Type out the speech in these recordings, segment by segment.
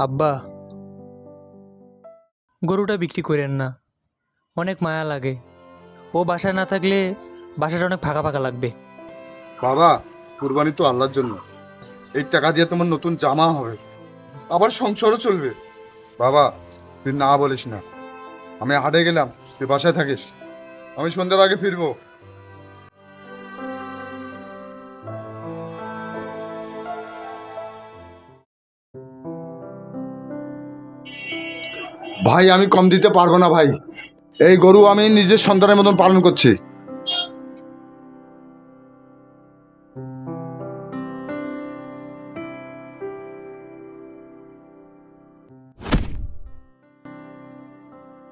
আব্বা, গরুটা বিক্রি করেন না, অনেক মায়া লাগে। ও বাসায় না থাকলে বাসাটা অনেক ফাঁকা ফাঁকা লাগবে। বাবা, কুরবানি তো আল্লাহর জন্য। এই টাকা দিয়ে তোমার নতুন জামা হবে, আবার সংসারও চলবে। বাবা, তুই না বলিস না। আমি হাটে গেলাম, তুই বাসায় থাকিস। আমি সন্ধ্যার আগে ফিরবো। ভাই, আমি কম দিতে পারবো না ভাই। এই গরু আমি নিজের সন্তানের মতন পালন করছি।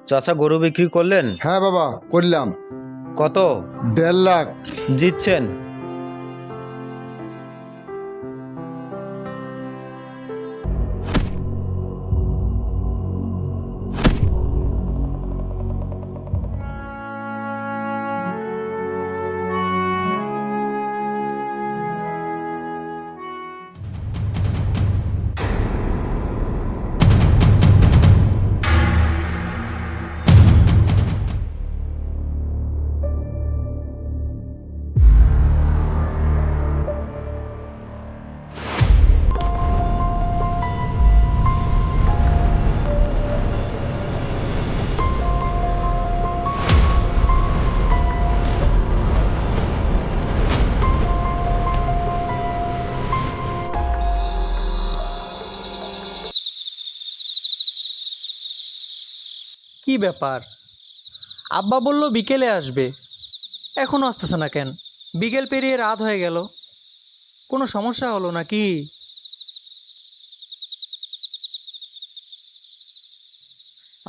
চাচা গরু বিক্রি করলেন? হ্যাঁ বাবা, করলাম। কত 1.5 লাখ। জিতছেন? কি ব্যাপার? আব্বা বলল বিকেলে আসবে, এখনও আসতেছে না কেন? বিকেল পেরিয়ে রাত হয়ে গেল, কোনো সমস্যা হলো নাকি?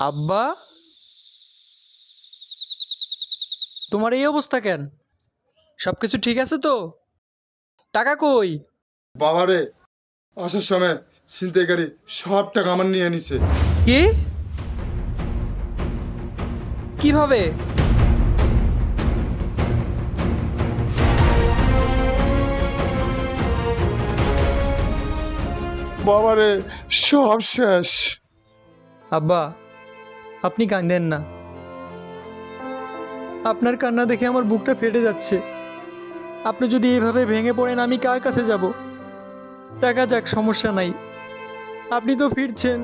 আব্বা, তোমার এই অবস্থা কেন? সব কিছু ঠিক আছে তো? টাকা কই? বাবারে, আসার সময় ছিনতাইকারী সব টাকা আমার নিয়ে নিছে। কি? কিভাবে? বাবারে, সব শেষ। আব্বা, আপনি কাঁদেন না। আপনার কান্না দেখে আমার বুকটা ফেটে যাচ্ছে। আপনি যদি এইভাবে ভেঙে পড়েন, আমি কার কাছে যাব? টাকা যাক, সমস্যা নাই, আপনি তো ফিরছেন।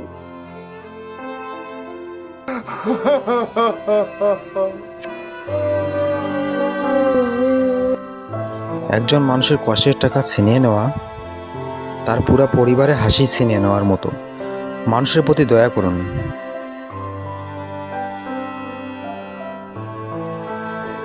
একজন মানুষের কষ্টের টাকা ছিনিয়ে নেওয়া তার পুরো পরিবারে হাসি ছিনিয়ে নেওয়ার মতো। মানুষের প্রতি দয়া করুন।